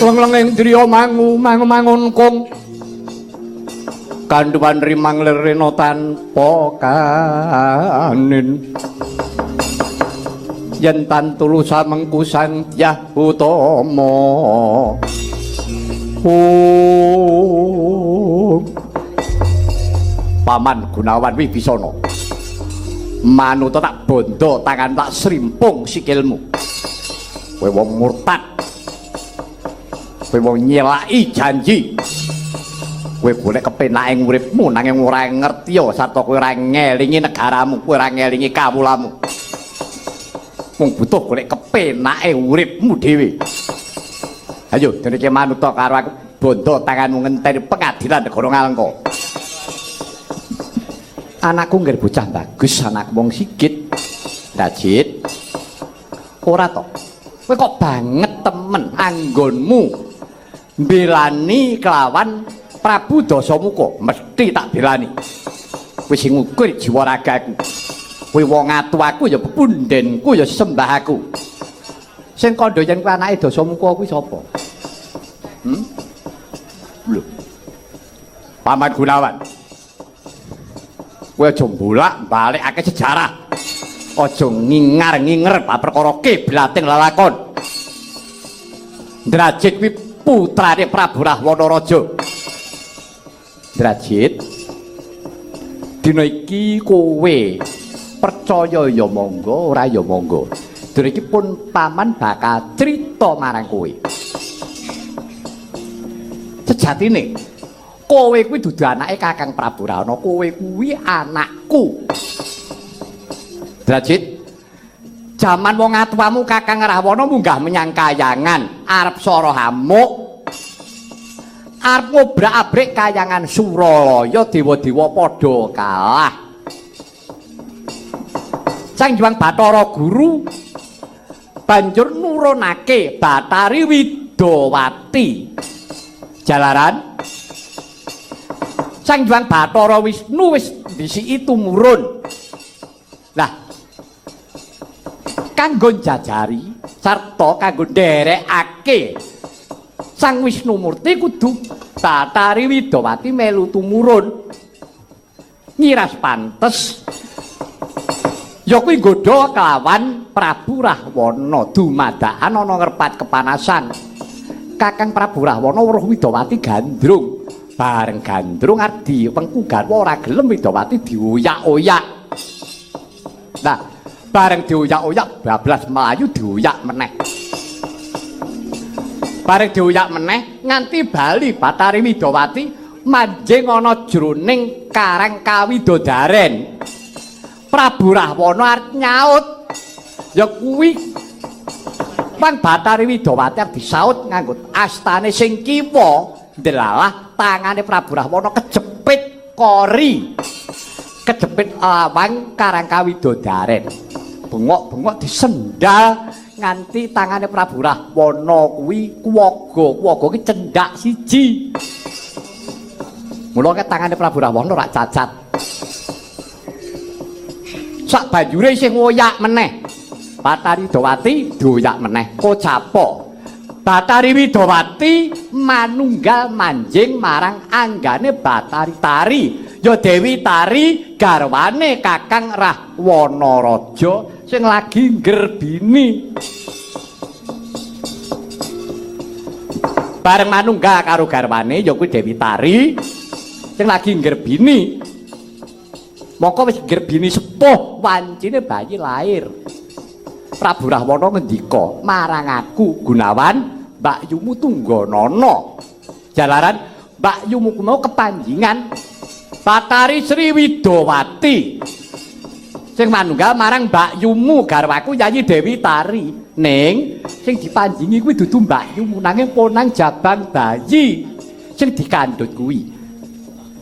Leng-lenging driya mangun kung kandhuwan rimang lerena tanpa kanin yen tan tulusa mengku sang Dyah Utama Paman Gunawan Wibisana manut tak bondo tangan tak srimpung sikilmu kowe wong murtad kowe wong nyelaki janji kowe golek kepenake uripmu nanging ora ngerti ya sarta kowe ora ngelingi negaramu kowe ora ngelingi kawulamu mung butuh golek kepenake uripmu dhewe ayo dene iki manut karo aku bondo tanganmu ngenteni pengadilan negara Ngalengka anakku ngger bocah bagus anak wong sigit Dajit ora to kowe kok banget temen anggonmu mbelani kelawan Prabu Dasamuka mesti tak belani kowe sing ngukur jiwa ragaku kowe wong atuaku ya pundhenku ya sembahku sing kandha yen kowe anake Dasamuka kuwi sapa lho Paman Gunawan kowe aja bolak-balikake sejarah aja ngingar-nginger perkara kiblating lelakon Drajit kuwi putrane Prabu Rahwana Raja Drajit dina iki kowe percaya ya monggo ora ya monggo dina iki pun paman bakal crita marang kowe sejatine kowe kuwi dudu anake Kakang Prabu Rahwana kowe kuwi anakku Drajit jaman wong atuamu Kakang Rahwana munggah menyang kayangan arep sara hamuk arep ngobrak-abrik kayangan Suralaya dewa-dewa padha kalah Sang Hyang Bathara Guru banjur nurunake Bathari Widawati jalaran Sang Hyang Bathara Wisnu wis disiki tumurun lah kanggo njajari sarta kanggo nderekake Sang Wisnu Murti kudu Bathari Widawati melu tumurun ngiras pantes ya kuwi nggodha kelawan Prabu Rahwana dumadakan ana ngerpat kepanasan Kakang Prabu Rahwana weruh Widawati gandrung bareng gandrung ardi wengku garwa ora gelem Widawati dioyak-oyak nah bareng dioyak-oyak bablas mlayu dioyak meneh bareng dioyak meneh nganti bali Bathari Widawati manjing ana jroning Karang Kawidodaren Prabu Rahwana arep nyaut ya kuwi Pang Bathari Widawati arep disaut nganggo astane sing kiwa ndelalah tangane Prabu Rahwana kejepit kori kejepit lawang Karang Kawidodaren bengok-bengok disendal nganti tangane Prabu Rahwana kuwi kuwaga ki cendak siji. Mula ke tangane Prabu Rahwana ora cacat. Sak banjure isih ngoyak meneh. Bathari Widawati doyak meneh. Kocapa? Bathari Widawati manunggal manjing marang anggane Bathari Tari. Ya Dewi Tari garwane Kakang Rahwana Raja sing lagi nggerbini. Bareng manunggal karo garwane ya kuwi Dewi Tari sing lagi nggerbini. Moko wis nggerbini sepuh wancine bayi lahir. Prabu Rahwana ngendika marang aku Gunawan mbakyumu Tungganana. Jalaran mbakyumu kuwi mau kepanjingan Bathari Sri Widawati sing manunggal marang mbakyumu garwaku Yayi Dewi Tari ning sing dipanjingi kuwi dudu mbakyumu nanging ponang jabang bayi sing dikandhut kuwi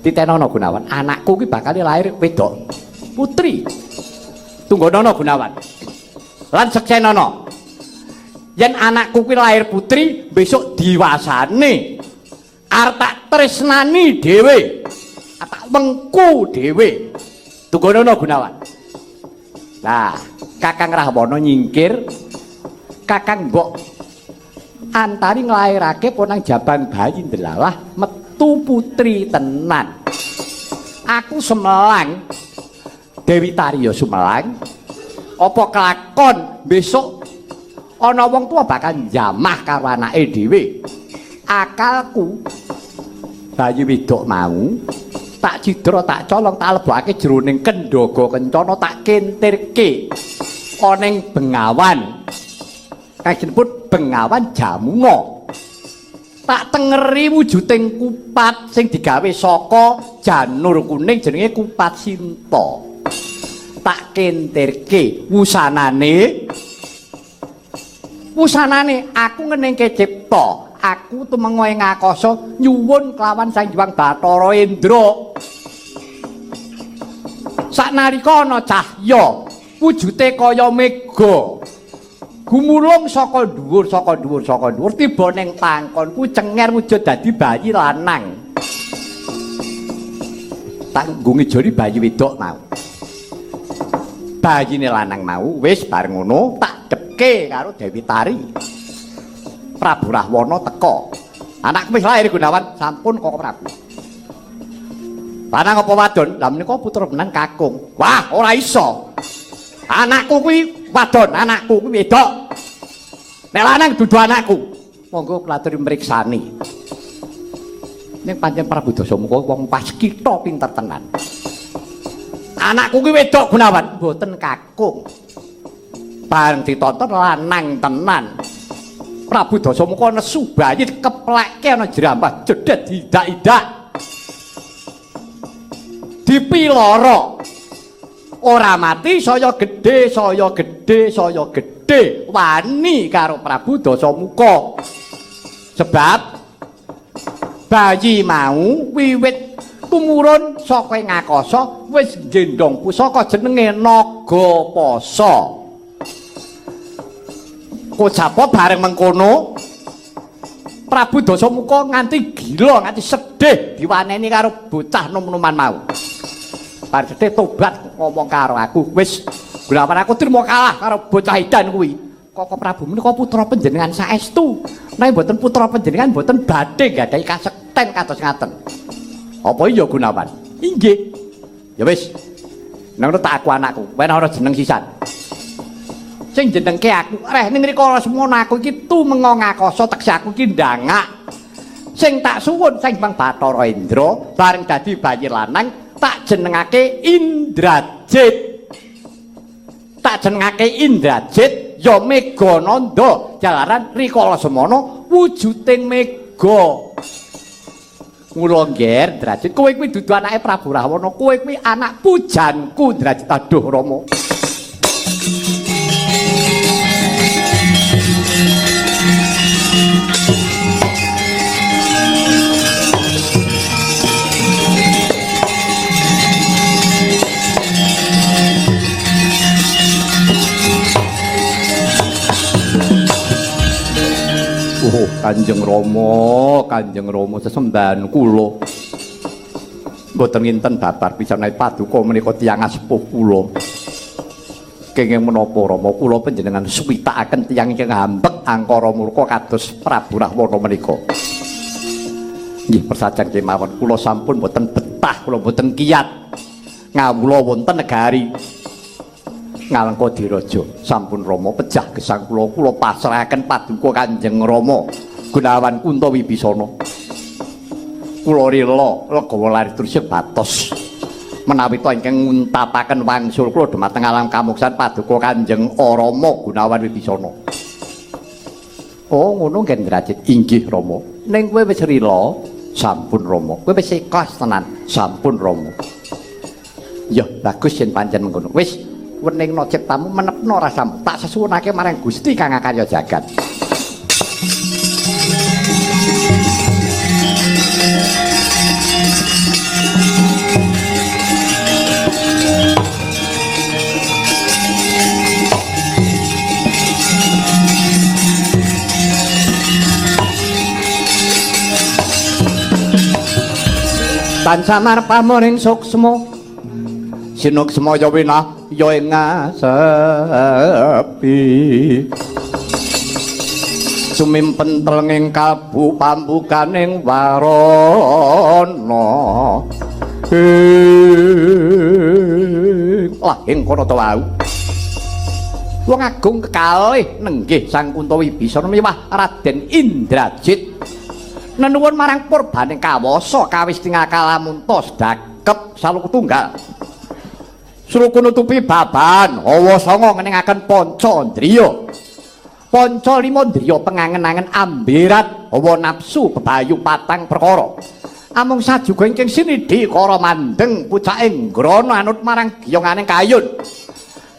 Titenana Gunawan anakku kuwi bakal lahir wedok putri Tungganana Gunawan lan seksenana yen anakku kuwi lahir putri besok diwasane arep tak tresnani dhewe tak mengku dhewe Tungganana Gunawan. Nah, Kakang Rahwana nyingkir, Kakang mbok antari nglairake ponang jabang bayi ndelalah metu putri tenan. Aku Semelang, Dewi Tari ya Sumelang. Apa kelakon besok ana wong tua bakal jamah karo anake dhewe. Akalku bayi wedok mau tak cidra tak colong tak lebokake jroning kendhaga kencana tak kentirke ana ing Bengawan. Kajenipun Bengawan Jamunga. Tak tengeri wujuding kupat sing digawe saka janur kuning jenenge kupat Sinta. Tak kentirke wusanane aku ngeningke cipta. Aku tumenga ing akasa nyuwun kelawan Sang Hyang Bathara Indra. Saknalika ana cahya wujude kaya mega. Gumulung saka dhuwur tiba ning pangkonku cenger wujud dadi bayi lanang. Tanggunge jari bayi wedok mau. Bayine lanang mau wis bareng ngono tak depke karo Dewi Tari. Prabu Rahwana teka. Anakku wis lair Gunawan, sampun kok Prabu. Lanang apa wadon? Lah menika putra benan kakung. Wah, ora iso. Anakku kuwi wadon, anakku kuwi wedok. Nek lanang dudu anakku. Monggo klaturi mriksani. Ning pancen Prabu Dasamuka wong pas kita pinter tenan. Anakku kuwi wedok Gunawan, mboten kakung. Bareng ditonton lanang tenan. Prabu Dasamuka nesu bayi dikeplekke ana jerambah jedet didak-idak. Dipiloro. Ora mati saya gedhe wani karo Prabu Dasamuka. Sebab bayi mau wiwit tumurun saka ing akasa wis gendong pusaka jenenge Nagapasa. Kocapa bareng mengkono Prabu Dasamuka nganti gila, nganti sedih diwaneni karo bocah nom-noman mau. Bar sedih tobat ngomong karo aku, wis Gunawan aku trimo kalah karo bocah edan kuwi. Kok Prabu menika putra panjenengan saestu. Nek mboten putra panjenengan mboten badhe gadhahi kasekten kados ngaten. Apa iya Gunawan? Inggih. Ya wis. Nang tak aku anakku, wen ora jeneng sisan. Sing jenengke aku reh ning rikala semono aku iki tumenga ngakasa tekse aku iki ndangak sing tak suwun Sang Hyang Bathara Indra bareng dadi bayi lanang tak jenengake Indrajit ya Megananda jalaran rikala semono wujuding mega. Mula ngger Indrajit kowe kuwi dudu anake Prabu Rahwana, kowe kuwi anak pujanku Indrajit. Aduh Rama. Oh, Kanjeng Rama sesembahan kula. Mboten nginten babar pisanan paduka menika tiyang sepuh kula. Kenging menapa Rama kula panjenengan suwitakaken tiyang ingkang hambek angkara murka kados Prabu Rahwana menika. Nggih persajeng kemawon kula sampun mboten betah, kula mboten kiyat ngawula wonten negari Ngalengka Diraja. Sampun Rama pejah gesang kula pasrahaken paduka Kanjeng Rama Gunawan Kuntawibisana. Kula rela legawa lari turisih batos menawi to ingkang nguntapaken wangsul kula dhumateng alam kamuksan paduka Kanjeng Rama Gunawan Wibisana. Oh ngono nggih Indrajit. Inggih Rama. Ning kowe wis rila, sampun Rama. Kowe wis ikhlas tenan, sampun Rama. Ya bagus yen pancen mengkono. Wis weningna ciptamu menepno rasamu tak sesuwunake marang Gusti Kang Akarya Jagat. Tansah marpamuning suksma sinuksma ya winah ya ing ngasepi sumimpen telenging kalbu pambukaning warana lah ing kono to wau wong agung kekalih nenggih Sang Kuntawibisana miwah Raden Indrajit nenuwun marang purbaning kawasa kawistinga kalamunta sedakep saluku tunggal suruku nutupi baban hawa sanga ngeningaken Pancandriya Panca lima ndriya pengangen-angen ambirat hawa nafsu bebayu patang perkara amung sajuga ingkang sinidhi kara mandeng pucaking grana anut marang giyonganing kayun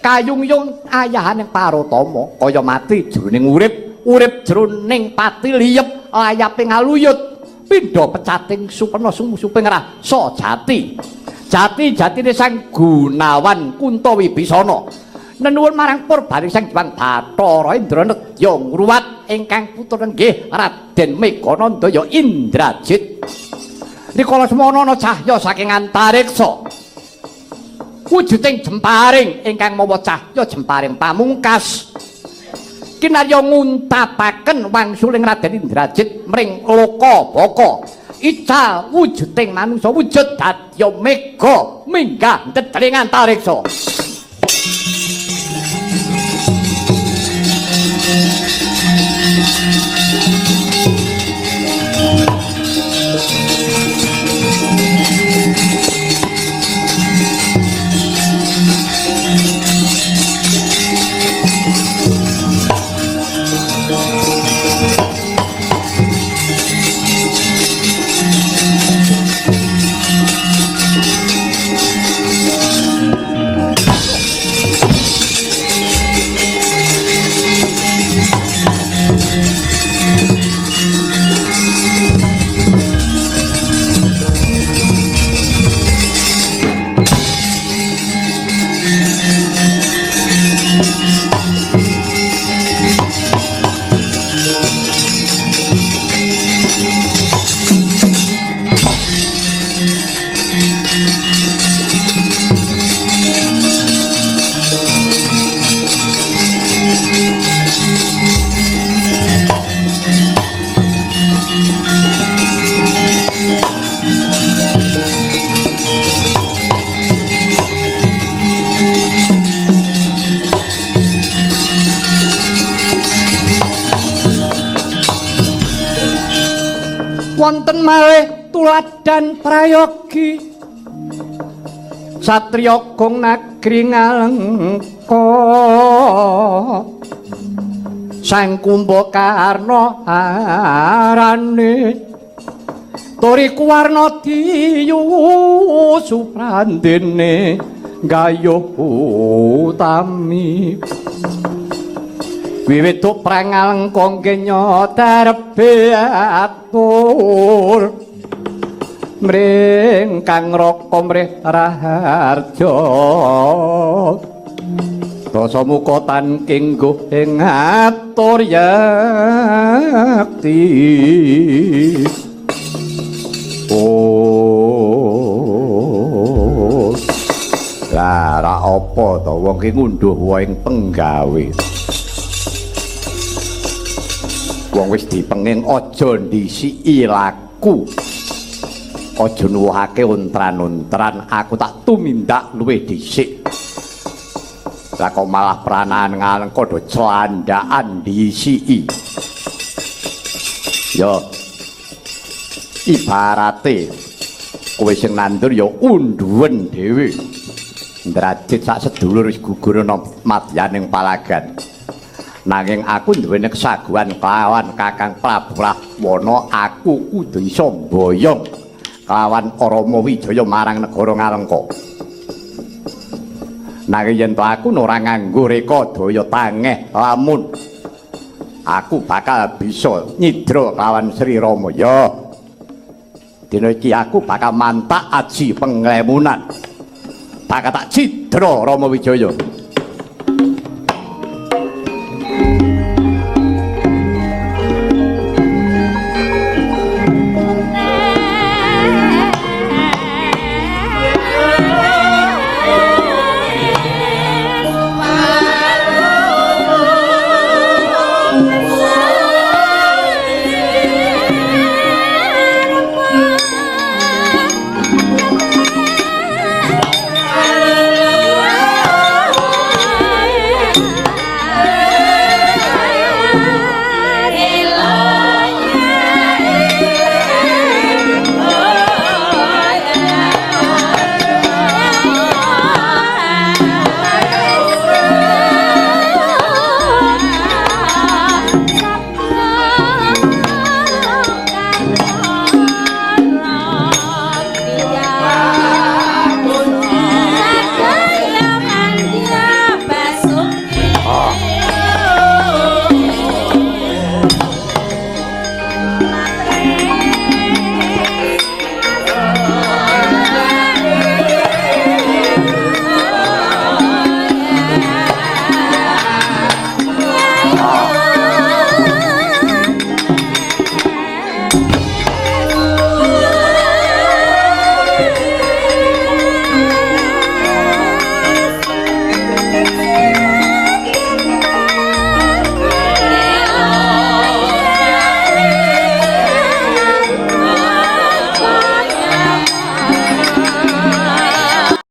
kayung-yung ayahaning Parotama kaya mati jroning urip jroning pati liyep layaping aluyut pindha pecating supena sumusuping rasa jati-jatine Sang Gunawan Kuntawibisana nenuwun marang purbaning Sang Hyang Bathara Indranedya ngruwat ingkang putra nggih Raden Meganandaya Indrajit rikala semana ana cahya saking antariksa wujuding jemparing ingkang mawa cahya jemparing pamungkas kinarya nguntapaken wangsuling Raden Indrajit mring loka baka ical wujuding manungsa wujud dadya mega minggah ndedring antariksa wonten malih tuladan prayogi satriya gong nagri ngalengka Sang Kumbakarna arane turi kuwarna diyu suprandene gayuh utami wiwit perang ngalengka kenya darbe atur mring kang raka mrih raharja dasa muka tan kengguh ing atur yakti lara apa to wong ki ngunduh wae ing penggawe wong wis dipenging aja ndisiki laku aja nuwuhake untran-untran aku tak tumindak luwih dhisik lah kok malah pranaan ngalengka do clandhaan disiki yo ibarate kowe sing nandur ya unduwen dhewe Indrajit sak sedulur wis gugur ana madyaning palagan nanging aku duwene kesaguhan kelawan Kakang Prabu Rahwana aku kudu iso mboyong kelawan Rama Wijaya marang negara Ngalengka nanging yen to aku ora nganggo reka daya tangeh lamun aku bakal bisa nyidra kelawan Sri Rama ya dina iki aku bakal mantak aji penglemunan bakal tak cidra Rama Wijaya